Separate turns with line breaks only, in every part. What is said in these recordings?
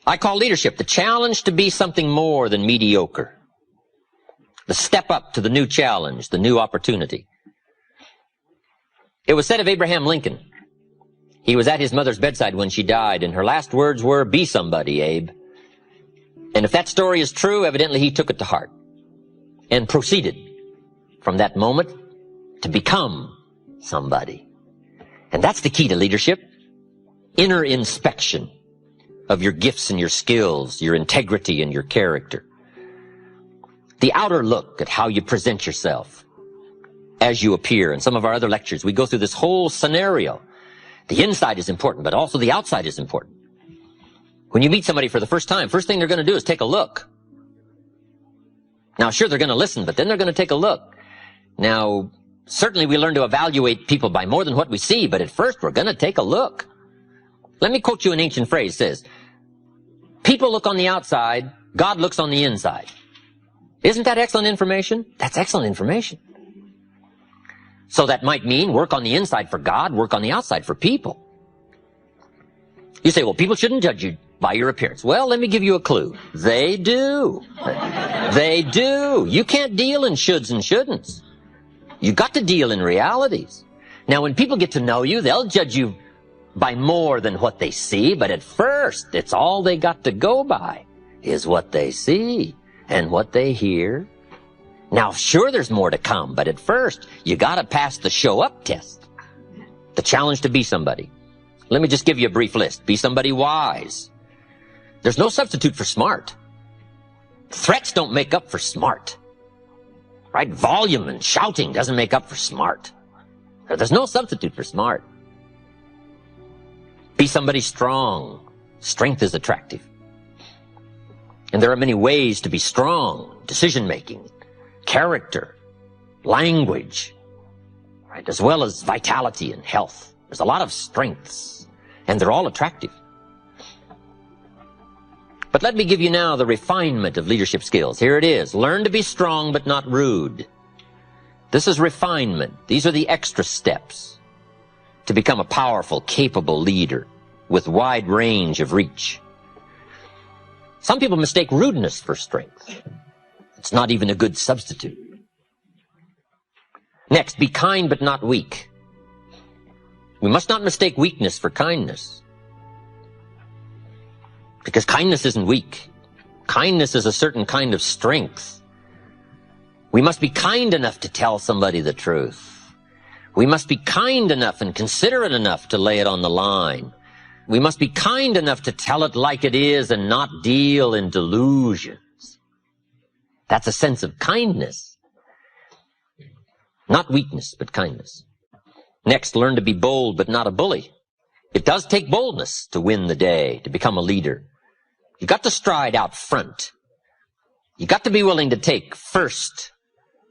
I call leadership the challenge to be something more than mediocre. The step up to the new challenge, the new opportunity. It was said of Abraham Lincoln, he was at his mother's bedside when she died, and her last words were, "Be somebody, Abe." And if that story is true, evidently he took it to heart and proceeded from that moment to become somebody. And that's the key to leadership. Inner inspection of your gifts and your skills, your integrity and your character. The outer look at how you present yourself as you appear. In some of our other lectures, we go through this whole scenario. The inside is important, but also the outside is important. When you meet somebody for the first time, first thing they're going to do is take a look. Now, sure, they're going to listen, but then they're going to take a look. Now, certainly we learn to evaluate people by more than what we see, but at first we're going to take a look. Let me quote you an ancient phrase. It says, people look on the outside, God looks on the inside. Isn't that excellent information? That's excellent information. So that might mean work on the inside for God, work on the outside for people. You say, well, people shouldn't judge you by your appearance. Well, let me give you a clue. They do. They do. You can't deal in shoulds and shouldn'ts. You got to deal in realities. Now, when people get to know you, they'll judge you by more than what they see, but at first, it's all they got to go by is what they see and what they hear. Now, sure, there's more to come, but at first, you got to pass the show up test, the challenge to be somebody. Let me just give you a brief list. Be somebody wise. There's no substitute for smart. Threats don't make up for smart. Right? Volume and shouting doesn't make up for smart. There's no substitute for smart. Be somebody strong. Strength is attractive. And there are many ways to be strong. Decision-making, character, language, right? As well as vitality and health. There's a lot of strengths, and they're all attractive. But let me give you now the refinement of leadership skills. Here it is. Learn to be strong but not rude. This is refinement. These are the extra steps to become a powerful, capable leader with wide range of reach. Some people mistake rudeness for strength. It's not even a good substitute. Next, be kind but not weak. We must not mistake weakness for kindness. Because kindness isn't weak. Kindness is a certain kind of strength. We must be kind enough to tell somebody the truth. We must be kind enough and considerate enough to lay it on the line. We must be kind enough to tell it like it is and not deal in delusions. That's a sense of kindness. Not weakness, but kindness. Next, learn to be bold but not a bully. It does take boldness to win the day, to become a leader. You got to stride out front. You got to be willing to take first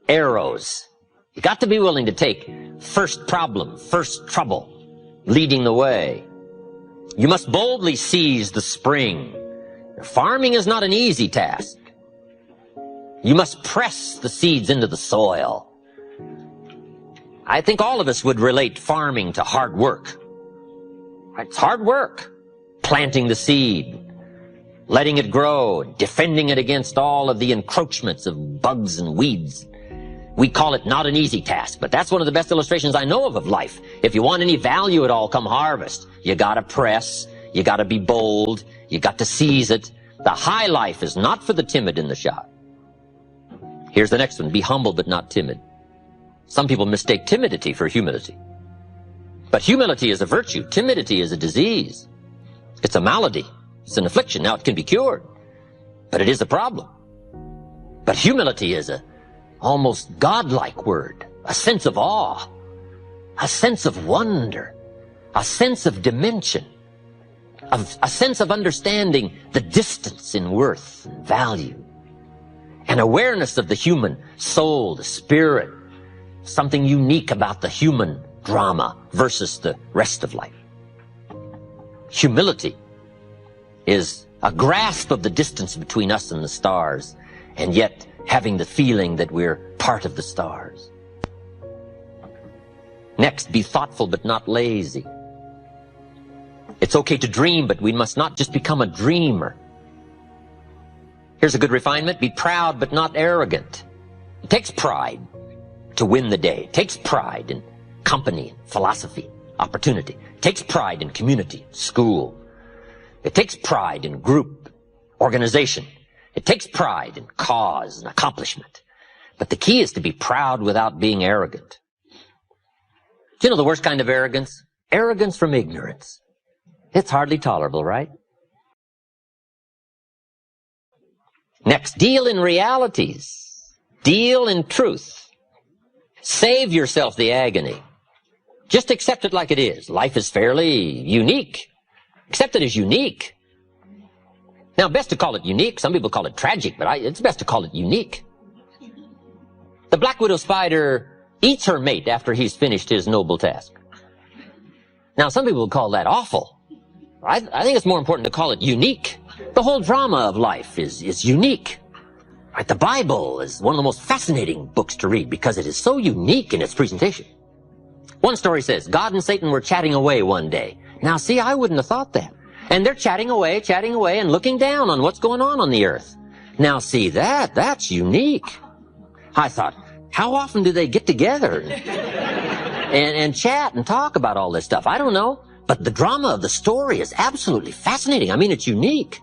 arrows. You got to be willing to take first problem, first trouble, leading the way. You must boldly seize the spring. Farming is not an easy task. You must press the seeds into the soil. I think all of us would relate farming to hard work. It's hard work. Planting the seed, letting it grow, defending it against all of the encroachments of bugs and weeds. We call it not an easy task, but that's one of the best illustrations I know of life. If you want any value at all come harvest, you gotta press, you gotta be bold, you got to seize it. The high life is not for the timid and the shy. Here's the next one, be humble but not timid. Some people mistake timidity for humility. But humility is a virtue, timidity is a disease. It's a malady, it's an affliction. Now it can be cured, but it is a problem. But humility is a almost godlike word, a sense of awe, a sense of wonder, a sense of dimension, a sense of understanding the distance in worth and value, an awareness of the human soul, the spirit, something unique about the human drama versus the rest of life. Humility is a grasp of the distance between us and the stars, and yet having the feeling that we're part of the stars. Next, be thoughtful but not lazy. It's okay to dream, but we must not just become a dreamer. Here's a good refinement. Be proud but not arrogant. It takes pride to win the day. It takes pride in company, philosophy, opportunity. It takes pride in community, school. It takes pride in group, organization. It takes pride in cause and accomplishment. But the key is to be proud without being arrogant. Do you know the worst kind of arrogance? Arrogance from ignorance. It's hardly tolerable, right? Next, deal in realities. Deal in truth. Save yourself the agony. Just accept it like it is. Life is fairly unique. Accept it as unique. Now, best to call it unique. Some people call it tragic, but it's best to call it unique. The black widow spider eats her mate after he's finished his noble task. Now, some people would call that awful. I think it's more important to call it unique. The whole drama of life is unique. Right? The Bible is one of the most fascinating books to read because it is so unique in its presentation. One story says, God and Satan were chatting away one day. Now, see, I wouldn't have thought that. And they're chatting away, and looking down on what's going on the earth. Now, see, that's unique. I thought, how often do they get together and chat and talk about all this stuff? I don't know. But the drama of the story is absolutely fascinating. I mean, it's unique.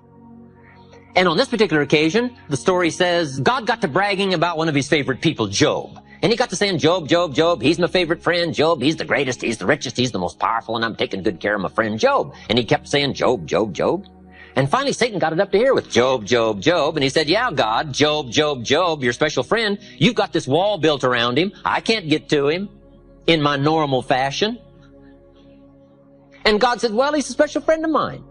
And on this particular occasion, the story says, God got to bragging about one of his favorite people, Job. And he got to saying, Job, he's my favorite friend. Job, he's the greatest, he's the richest, he's the most powerful, and I'm taking good care of my friend Job. And he kept saying, Job. And finally, Satan got it up to here with Job. And he said, yeah, God, Job, your special friend. You've got this wall built around him. I can't get to him in my normal fashion. And God said, well, he's a special friend of mine.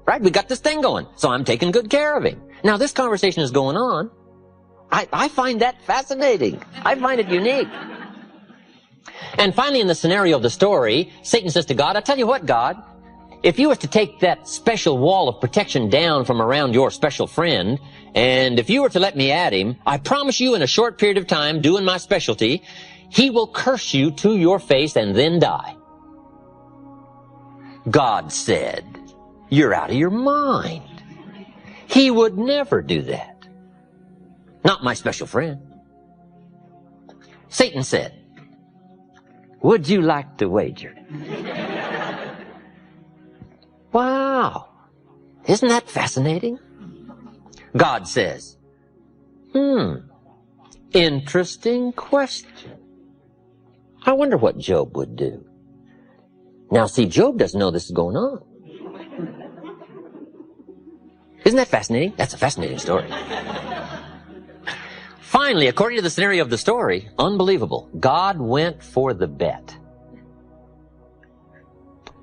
Right? We got this thing going. So I'm taking good care of him. Now, this conversation is going on. I find that fascinating. I find it unique. And finally, in the scenario of the story, Satan says to God, I tell you what, God, if you was to take that special wall of protection down from around your special friend, and if you were to let me at him, I promise you in a short period of time, doing my specialty, he will curse you to your face and then die. God said, you're out of your mind. He would never do that. Not my special friend. Satan said, would you like to wager? Wow. Isn't that fascinating? God says, interesting question. I wonder what Job would do. Now, see, Job doesn't know this is going on. Isn't that fascinating? That's a fascinating story. Finally, according to the scenario of the story, unbelievable, God went for the bet.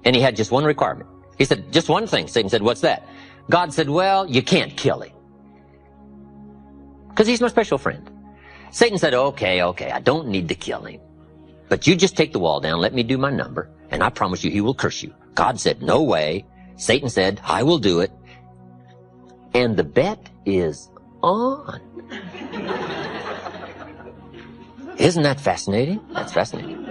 And he had just one requirement. He said, just one thing. Satan said, what's that? God said, well, you can't kill him. Because he's my special friend. Satan said, okay, I don't need to kill him. But you just take the wall down, let me do my number, and I promise you he will curse you. God said, no way. Satan said, I will do it. And the bet is on. Isn't that fascinating? That's fascinating.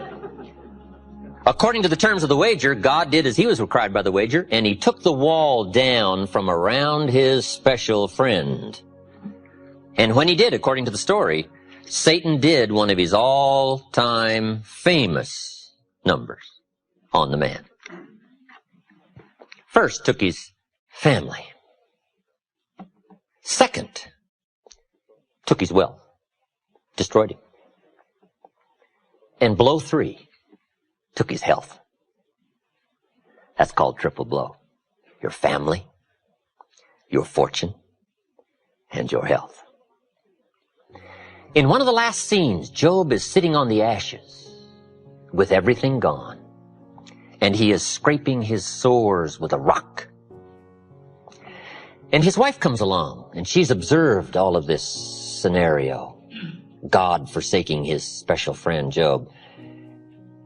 According to the terms of the wager, God did as he was required by the wager, and he took the wall down from around his special friend. And when he did, according to the story, Satan did one of his all-time famous numbers on the man. First, took his family. Second, took his wealth, destroyed him. And blow 3, took his health. That's called triple blow. Your family, your fortune, and your health. In one of the last scenes, Job is sitting on the ashes with everything gone, and he is scraping his sores with a rock. And his wife comes along, and she's observed all of this scenario, God forsaking his special friend Job.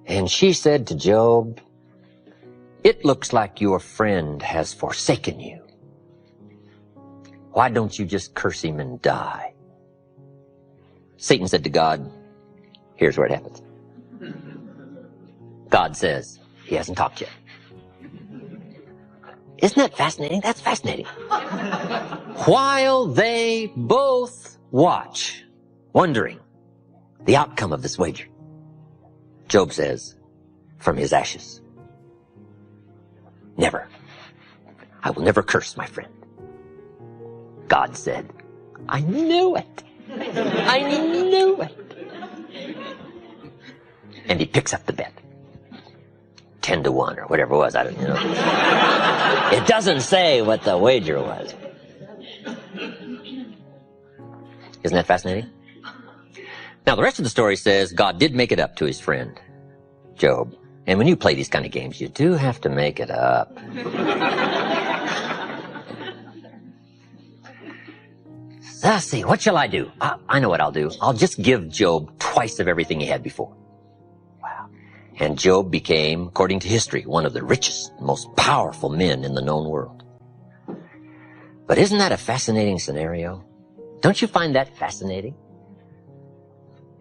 And she said to Job, it looks like your friend has forsaken you. Why don't you just curse him and die? Satan said to God, here's where it happens. God says, he hasn't talked yet. Isn't that fascinating? That's fascinating. While they both watch, wondering the outcome of this wager, Job says, from his ashes, never. I will never curse my friend. God said, I knew it. I knew it. And he picks up the bet. 10-1 or whatever it was. I don't know. It doesn't say what the wager was. Isn't that fascinating? Now, the rest of the story says God did make it up to his friend, Job. And when you play these kind of games, you do have to make it up. Let's see, what shall I do? I know what I'll do. I'll just give Job twice of everything he had before. Wow. And Job became, according to history, one of the richest, most powerful men in the known world. But isn't that a fascinating scenario? Don't you find that fascinating?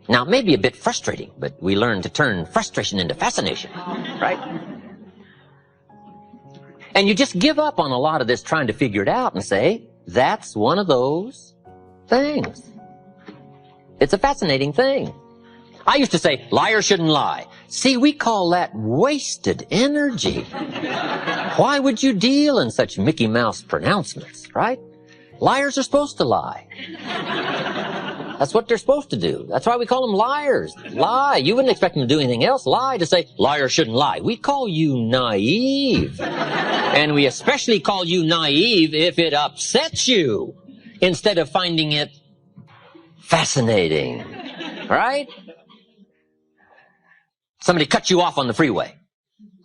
Now, it may be a bit frustrating, but we learn to turn frustration into fascination, right? And you just give up on a lot of this trying to figure it out and say, that's one of those things. It's a fascinating thing. I used to say, liars shouldn't lie. See, we call that wasted energy. Why would you deal in such Mickey Mouse pronouncements, right? Liars are supposed to lie. That's what they're supposed to do. That's why we call them liars. Lie. You wouldn't expect them to do anything else. Lie to say, liars shouldn't lie. We call you naive. And we especially call you naive if it upsets you, instead of finding it fascinating. Right? Somebody cuts you off on the freeway.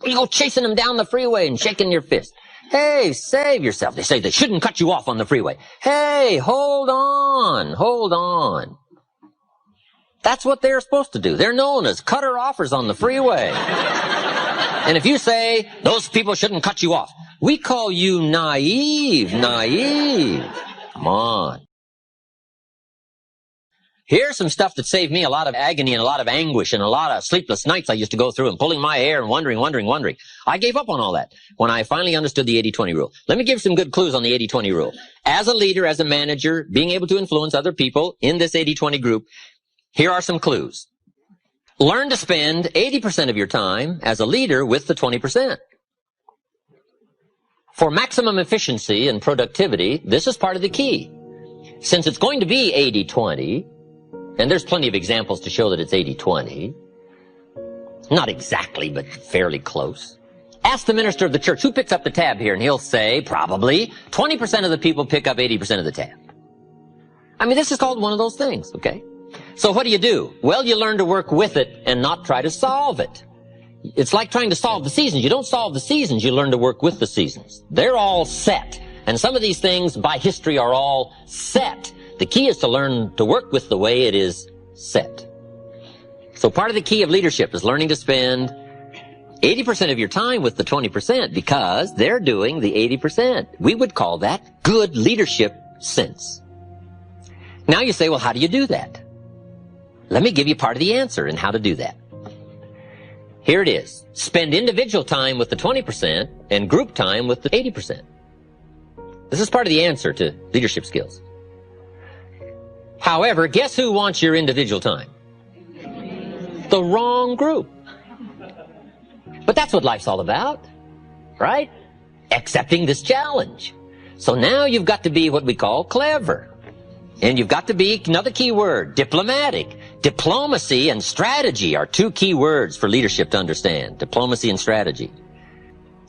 You go chasing them down the freeway and shaking your fist. Hey, save yourself. They say they shouldn't cut you off on the freeway. Hey, hold on, hold on. That's what they're supposed to do. They're known as cutter offers on the freeway. And if you say those people shouldn't cut you off, we call you naive, naive. Come on. Here's some stuff that saved me a lot of agony and a lot of anguish and a lot of sleepless nights I used to go through and pulling my hair and wondering. I gave up on all that when I finally understood the 80-20 rule. Let me give some good clues on the 80-20 rule. As a leader, as a manager, being able to influence other people in this 80-20 group, here are some clues. Learn to spend 80% of your time as a leader with the 20%. For maximum efficiency and productivity, this is part of the key. Since it's going to be 80-20, and there's plenty of examples to show that it's 80-20. Not exactly, but fairly close. Ask the minister of the church, who picks up the tab here? And he'll say, probably, 20% of the people pick up 80% of the tab. I mean, this is called one of those things, okay? So what do? Well, you learn to work with it and not try to solve it. It's like trying to solve the seasons. You don't solve the seasons, you learn to work with the seasons. They're all set. And some of these things, by history, are all set. The key is to learn to work with the way it is set. So part of the key of leadership is learning to spend 80% of your time with the 20% because they're doing the 80%. We would call that good leadership sense. Now you say, well, how do you do that? Let me give you part of the answer in how to do that. Here it is. Spend individual time with the 20% and group time with the 80%. This is part of the answer to leadership skills. However, guess who wants your individual time? The wrong group. But that's what life's all about, right? Accepting this challenge. So now you've got to be what we call clever. And you've got to be, another key word, diplomatic. Diplomacy and strategy are two key words for leadership to understand. Diplomacy and strategy.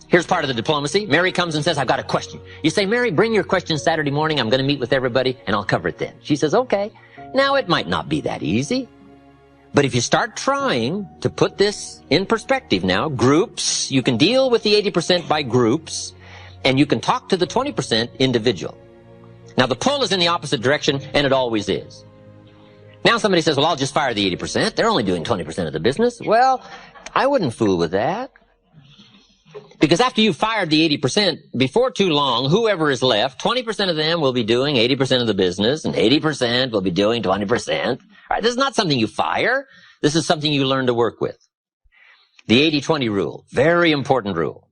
Here's part of the diplomacy. Mary comes and says, I've got a question. You say, Mary, bring your question Saturday morning. I'm going to meet with everybody, and I'll cover it then. She says, okay. Now, it might not be that easy. But if you start trying to put this in perspective now, groups, you can deal with the 80% by groups, and you can talk to the 20% individual. Now, the pull is in the opposite direction, and it always is. Now somebody says, well, I'll just fire the 80%. They're only doing 20% of the business. Well, I wouldn't fool with that. Because after you've fired the 80%, before too long, whoever is left, 20% of them will be doing 80% of the business, and 80% will be doing 20%. All right, this is not something you fire. This is something you learn to work with. The 80-20 rule, very important rule.